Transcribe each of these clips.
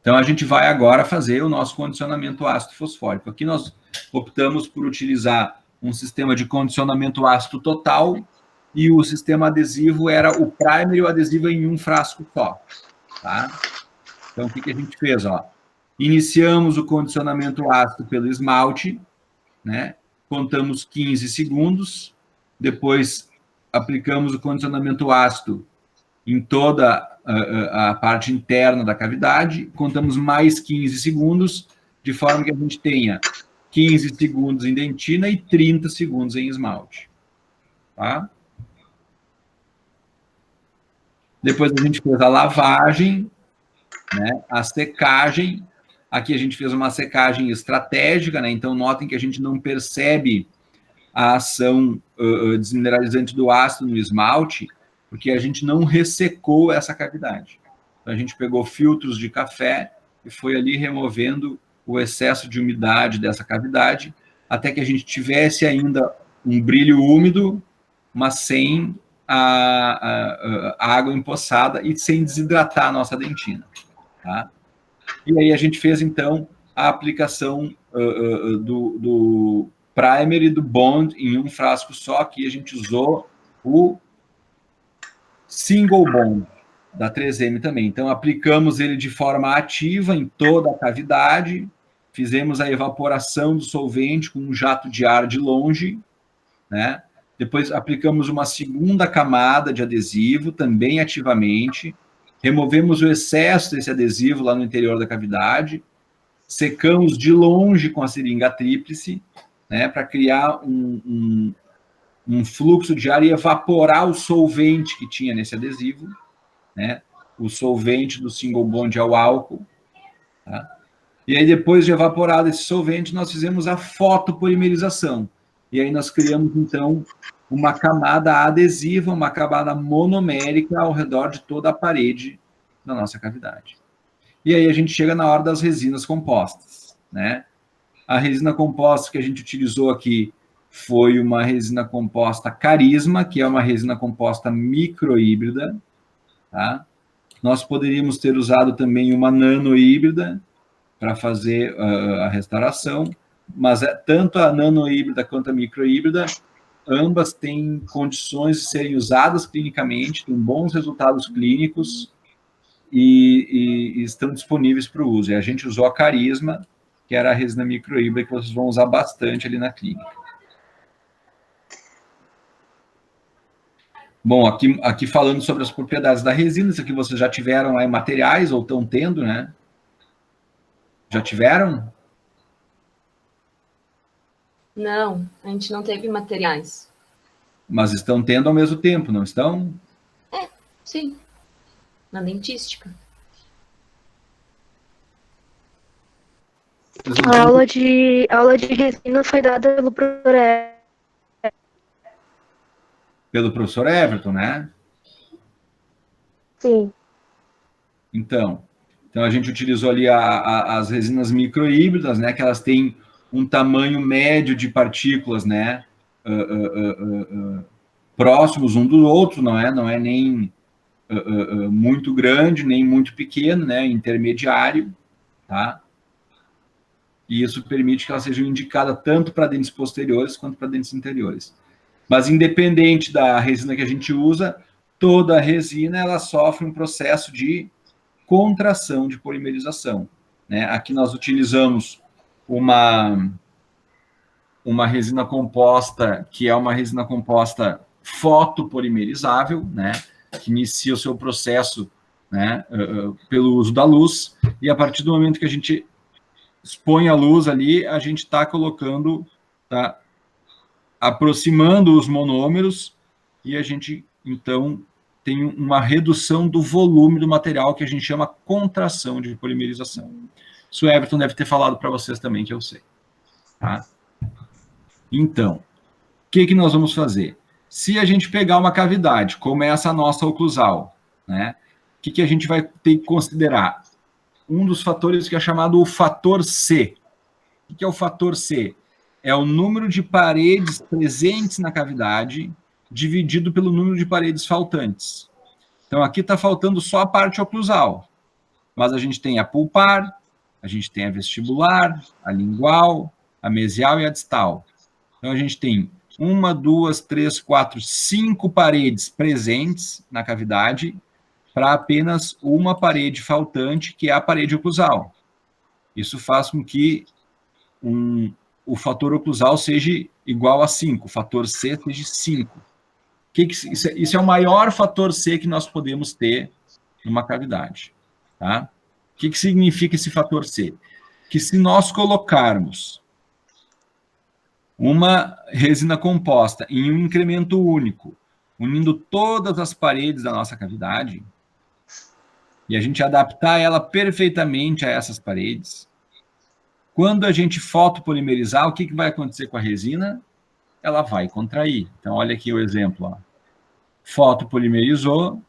Então, a gente vai agora fazer o nosso condicionamento ácido fosfórico. Aqui nós optamos por utilizar um sistema de condicionamento ácido total e o sistema adesivo era o primer e o adesivo em um frasco só. Tá? Então, o que a gente fez? Ó? Iniciamos o condicionamento ácido pelo esmalte, né? Contamos 15 segundos, depois aplicamos o condicionamento ácido em toda a parte interna da cavidade, contamos mais 15 segundos, de forma que a gente tenha 15 segundos em dentina e 30 segundos em esmalte. Tá? Depois a gente fez a lavagem, né, a secagem. Aqui a gente fez uma secagem estratégica, né? Então notem que a gente não percebe a ação desmineralizante do ácido no esmalte, porque a gente não ressecou essa cavidade. Então, a gente pegou filtros de café e foi ali removendo o excesso de umidade dessa cavidade, até que a gente tivesse ainda um brilho úmido, mas sem a água empoçada e sem desidratar a nossa dentina. Tá? E aí a gente fez, então, a aplicação do primer e do bond em um frasco só, que a gente usou o single bond da 3M também. Então, aplicamos ele de forma ativa em toda a cavidade, fizemos a evaporação do solvente com um jato de ar de longe, né? Depois aplicamos uma segunda camada de adesivo, também ativamente, removemos o excesso desse adesivo lá no interior da cavidade, secamos de longe com a seringa tríplice, né, para criar um fluxo de ar e evaporar o solvente que tinha nesse adesivo, né, o solvente do single bond ao álcool. Tá? E aí, depois de evaporado esse solvente, nós fizemos a fotopolimerização. E aí nós criamos, então, uma camada adesiva, uma camada monomérica ao redor de toda a parede da nossa cavidade. E aí a gente chega na hora das resinas compostas, né? A resina composta que a gente utilizou aqui foi uma resina composta Carisma, que é uma resina composta microhíbrida, tá? Nós poderíamos ter usado também uma nanohíbrida para fazer a restauração, mas tanto a nanohíbrida quanto a microhíbrida, ambas têm condições de serem usadas clinicamente, têm bons resultados clínicos e estão disponíveis para o uso. E a gente usou a Carisma, que era a resina microhíbrida, que vocês vão usar bastante ali na clínica. Bom, aqui falando sobre as propriedades da resina, isso aqui vocês já tiveram aí materiais, ou estão tendo, né? Já tiveram? Não, a gente não teve materiais. Mas estão tendo ao mesmo tempo, não estão? Sim. Na dentística. A aula de resina foi dada pelo professor Everton. Pelo professor Everton, né? Sim. Então a gente utilizou ali as resinas microhíbridas, né? Que elas têm um tamanho médio de partículas, né? Próximos um do outro, não é nem muito grande, nem muito pequeno, né? Intermediário, tá? E isso permite que elas sejam indicadas tanto para dentes posteriores quanto para dentes interiores. Mas, independente da resina que a gente usa, toda resina ela sofre um processo de contração de polimerização, né? Aqui nós utilizamos uma resina composta, que é uma resina composta fotopolimerizável, né? Que inicia o seu processo, né, pelo uso da luz, e a partir do momento que a gente expõe a luz ali, a gente está colocando, tá, aproximando os monômeros, e a gente, então, tem uma redução do volume do material, que a gente chama contração de polimerização. Isso o Everton deve ter falado para vocês também, que eu sei. Tá? Então, o que nós vamos fazer? Se a gente pegar uma cavidade, como é essa nossa oclusal, né, o que a gente vai ter que considerar? Um dos fatores que é chamado o fator C. O que é o fator C? É o número de paredes presentes na cavidade dividido pelo número de paredes faltantes. Então, aqui está faltando só a parte oclusal. mas a gente tem a pulpar, a gente tem a vestibular, a lingual, a mesial e a distal. Então, a gente tem 1, 2, 3, 4, 5 paredes presentes na cavidade para apenas uma parede faltante, que é a parede oclusal. Isso faz com que o fator oclusal seja igual a 5, o fator C seja 5. Isso é o maior fator C que nós podemos ter numa cavidade. Tá? O que significa esse fator C? Que se nós colocarmos uma resina composta em um incremento único, unindo todas as paredes da nossa cavidade, e a gente adaptar ela perfeitamente a essas paredes, quando a gente fotopolimerizar, o que vai acontecer com a resina? Ela vai contrair. Então, olha aqui o exemplo. Ó. Fotopolimerizou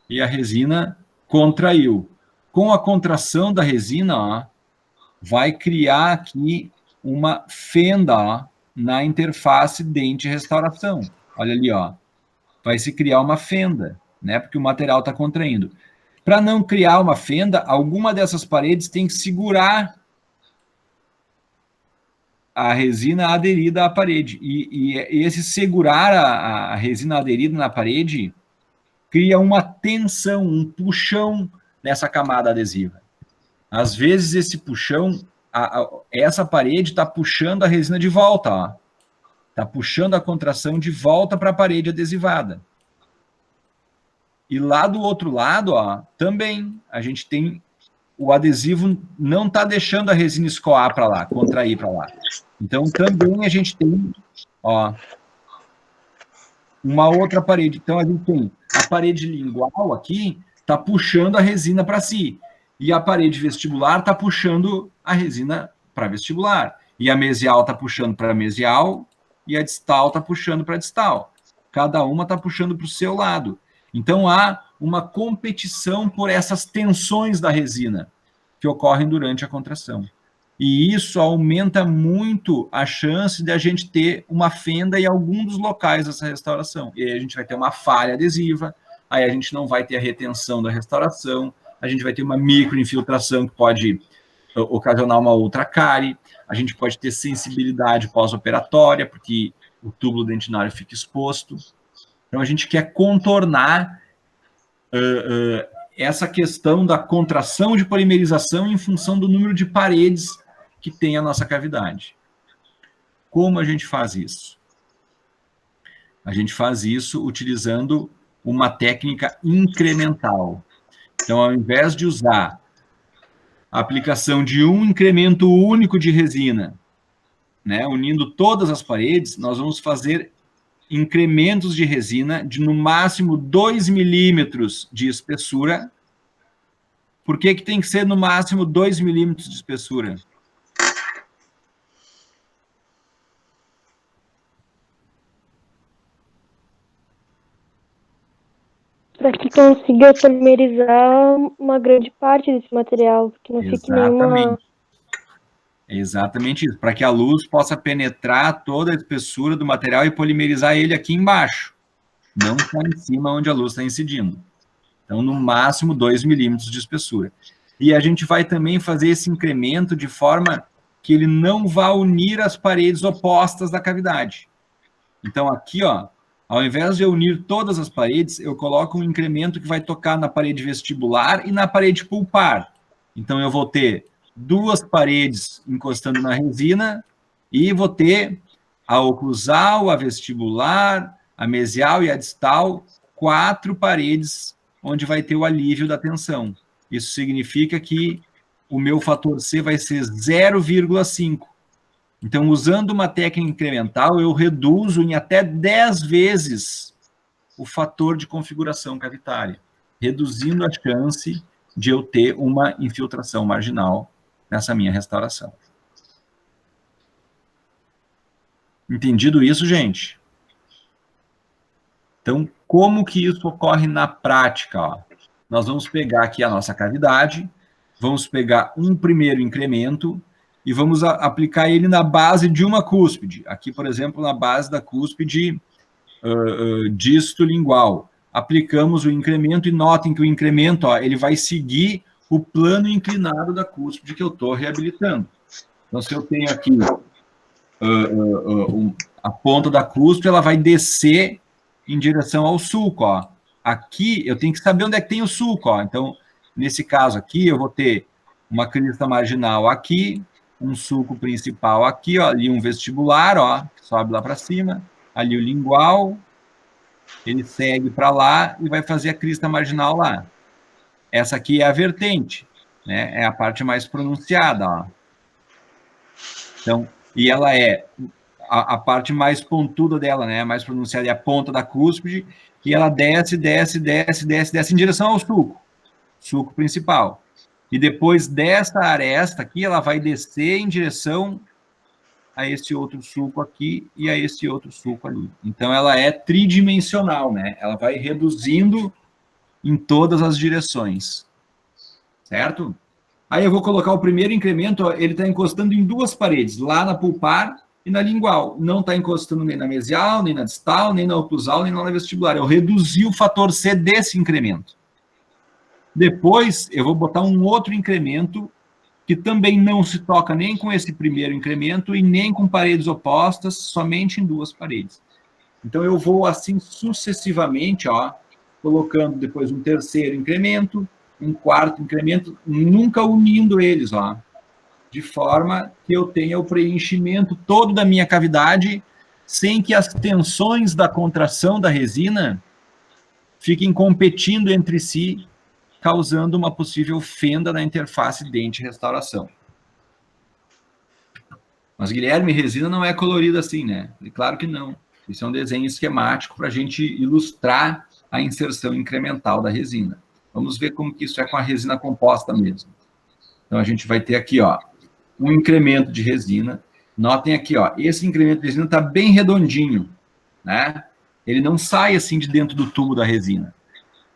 e a resina contraiu. Com a contração da resina, ó, vai criar aqui uma fenda, ó, na interface dente-restauração. Olha ali, ó. Vai se criar uma fenda, né? Porque o material está contraindo. Para não criar uma fenda, alguma dessas paredes tem que segurar a resina aderida à parede. E esse segurar a resina aderida na parede cria uma tensão, um puxão nessa camada adesiva. Às vezes, esse puxão, essa parede está puxando a resina de volta. Está puxando a contração de volta para a parede adesivada. E lá do outro lado, ó, também, a gente tem o adesivo não está deixando a resina escoar para lá, contrair para lá. Então, também a gente tem, ó, uma outra parede. Então, a gente tem a parede lingual aqui, está puxando a resina para si. E a parede vestibular está puxando a resina para vestibular. E a mesial está puxando para mesial, e a distal está puxando para distal. Cada uma está puxando para o seu lado. Então, há uma competição por essas tensões da resina que ocorrem durante a contração. E isso aumenta muito a chance de a gente ter uma fenda em algum dos locais dessa restauração. E aí a gente vai ter uma falha adesiva, aí a gente não vai ter a retenção da restauração, a gente vai ter uma microinfiltração que pode ocasionar uma outra cárie, a gente pode ter sensibilidade pós-operatória, porque o túbulo dentinário fica exposto. Então, a gente quer contornar essa questão da contração de polimerização em função do número de paredes que tem a nossa cavidade. Como a gente faz isso? A gente faz isso utilizando uma técnica incremental. Então, ao invés de usar a aplicação de um incremento único de resina, né, unindo todas as paredes, nós vamos fazer incrementos de resina de, no máximo, 2 milímetros de espessura. Por que tem que ser, no máximo, 2 milímetros de espessura? Para que consiga polimerizar uma grande parte desse material, que não fique nenhuma... É exatamente isso, para que a luz possa penetrar toda a espessura do material e polimerizar ele aqui embaixo, não só em cima onde a luz está incidindo. Então, no máximo, 2 milímetros de espessura. E a gente vai também fazer esse incremento de forma que ele não vá unir as paredes opostas da cavidade. Então, aqui, ó, ao invés de eu unir todas as paredes, eu coloco um incremento que vai tocar na parede vestibular e na parede pulpar. Então, eu vou ter 2 paredes encostando na resina e vou ter a oclusal, a vestibular, a mesial e a distal, 4 paredes onde vai ter o alívio da tensão. Isso significa que o meu fator C vai ser 0,5. Então, usando uma técnica incremental, eu reduzo em até 10 vezes o fator de configuração cavitária, reduzindo a chance de eu ter uma infiltração marginal nessa minha restauração. Entendido isso, gente? Então, como que isso ocorre na prática? Ó? Nós vamos pegar aqui a nossa cavidade, vamos pegar um primeiro incremento e vamos aplicar ele na base de uma cúspide. Aqui, por exemplo, na base da cúspide distolingual. aplicamos o incremento, e notem que o incremento, ó, ele vai seguir o plano inclinado da cúspide que eu estou reabilitando. Então, se eu tenho aqui a ponta da cúspide, ela vai descer em direção ao sulco, ó. Aqui, eu tenho que saber onde é que tem o sulco, ó. Então, nesse caso aqui, eu vou ter uma crista marginal aqui, um sulco principal aqui, ó, ali um vestibular, ó, que sobe lá para cima, ali o lingual, ele segue para lá e vai fazer a crista marginal lá. Essa aqui é a vertente, né? É a parte mais pronunciada, ó. Então, e ela é a parte mais pontuda dela, né? Mais pronunciada é a ponta da cúspide, e ela desce em direção ao sulco principal. E depois desta aresta aqui, ela vai descer em direção a esse outro sulco aqui e a esse outro sulco ali. Então, ela é tridimensional, né? Ela vai reduzindo em todas as direções, certo? Aí eu vou colocar o primeiro incremento, ó, ele está encostando em duas paredes, lá na pulpar e na lingual. Não está encostando nem na mesial, nem na distal, nem na oclusal, nem na vestibular. Eu reduzi o fator C desse incremento. Depois, eu vou botar um outro incremento que também não se toca nem com esse primeiro incremento e nem com paredes opostas, somente em duas paredes. Então, eu vou assim sucessivamente, ó, colocando depois um terceiro incremento, um quarto incremento, nunca unindo eles, ó, de forma que eu tenha o preenchimento todo da minha cavidade, sem que as tensões da contração da resina fiquem competindo entre si, causando uma possível fenda na interface dente-restauração. Mas, Guilherme, resina não é colorida assim, né? E claro que não. Isso é um desenho esquemático para a gente ilustrar a inserção incremental da resina. Vamos ver como que isso é com a resina composta mesmo. Então, a gente vai ter aqui, ó, um incremento de resina. Notem aqui, ó, esse incremento de resina está bem redondinho, né? Ele não sai assim de dentro do tubo da resina.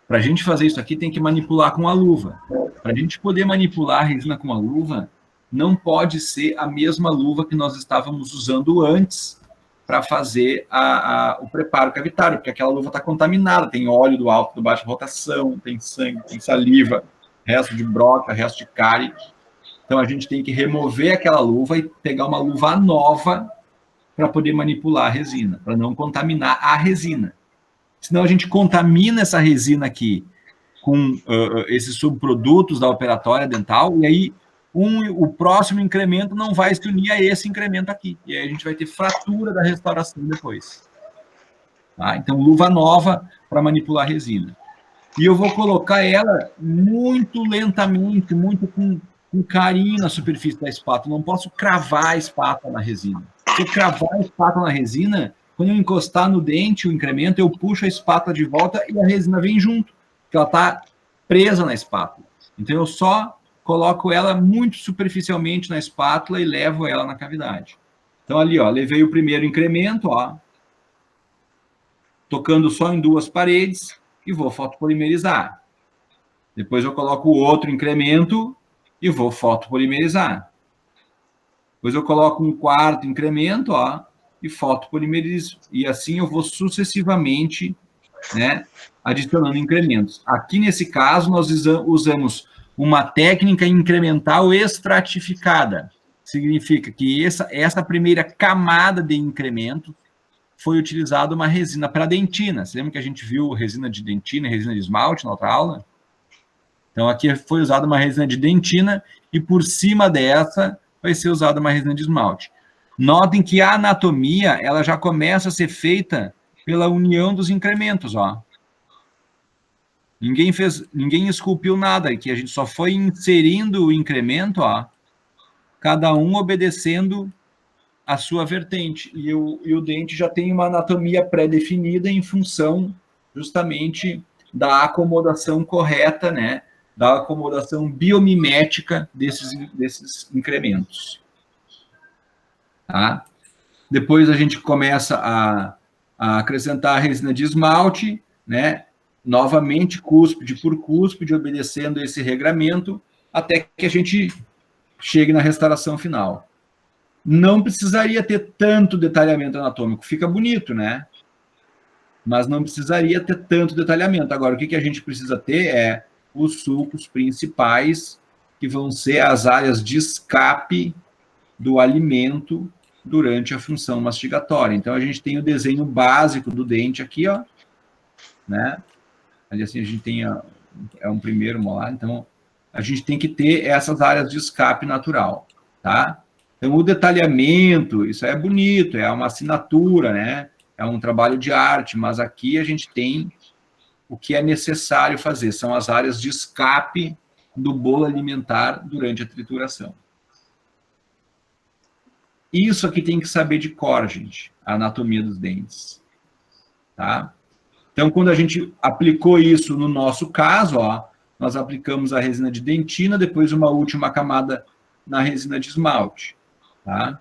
Para a gente fazer isso aqui, tem que manipular com a luva. Para a gente poder manipular a resina com a luva, não pode ser a mesma luva que nós estávamos usando antes para fazer o preparo cavitário, porque aquela luva está contaminada, tem óleo do alto, do baixo rotação, tem sangue, tem saliva, resto de broca, resto de cárie. Então, a gente tem que remover aquela luva e pegar uma luva nova para poder manipular a resina, para não contaminar a resina. Senão, a gente contamina essa resina aqui com esses subprodutos da operatória dental, e aí o próximo incremento não vai se unir a esse incremento aqui. E aí a gente vai ter fratura da restauração depois. Tá? Então, luva nova para manipular a resina. E eu vou colocar ela muito lentamente, muito com carinho na superfície da espátula. Não posso cravar a espátula na resina. Se eu cravar a espátula na resina, quando eu encostar no dente, o incremento, eu puxo a espátula de volta e a resina vem junto, porque ela está presa na espátula. Então, eu só coloco ela muito superficialmente na espátula e levo ela na cavidade. Então, ali, ó, levei o primeiro incremento, ó, tocando só em duas paredes e vou fotopolimerizar. Depois eu coloco o outro incremento e vou fotopolimerizar. Depois eu coloco um quarto incremento, ó, e fotopolimerizo. E assim eu vou sucessivamente, né, adicionando incrementos. Aqui, nesse caso, nós usamos uma técnica incremental estratificada. Significa que essa primeira camada de incremento foi utilizada uma resina para dentina. Você lembra que a gente viu resina de dentina e resina de esmalte na outra aula? Então, aqui foi usada uma resina de dentina e por cima dessa vai ser usada uma resina de esmalte. Notem que a anatomia ela já começa a ser feita pela união dos incrementos, ó. Ninguém esculpiu nada, aqui a gente só foi inserindo o incremento, ó, cada um obedecendo a sua vertente. E o dente já tem uma anatomia pré-definida em função justamente da acomodação correta, né, da acomodação biomimética desses incrementos. Tá? Depois a gente começa a acrescentar a resina de esmalte, né, novamente cúspide por cúspide, obedecendo esse regramento, até que a gente chegue na restauração final. Não precisaria ter tanto detalhamento anatômico, fica bonito, né? mas não precisaria ter tanto detalhamento. Agora, o que a gente precisa ter é os sulcos principais, que vão ser as áreas de escape do alimento durante a função mastigatória. Então, a gente tem o desenho básico do dente aqui, ó, né? Ali assim, a gente tem é um primeiro molar, então a gente tem que ter essas áreas de escape natural, tá? Então, o detalhamento, isso é bonito, é uma assinatura, né? É um trabalho de arte, mas aqui a gente tem o que é necessário fazer, são as áreas de escape do bolo alimentar durante a trituração. Isso aqui tem que saber de cor, gente, a anatomia dos dentes, tá? Então, quando a gente aplicou isso no nosso caso, ó, nós aplicamos a resina de dentina, depois uma última camada na resina de esmalte, tá?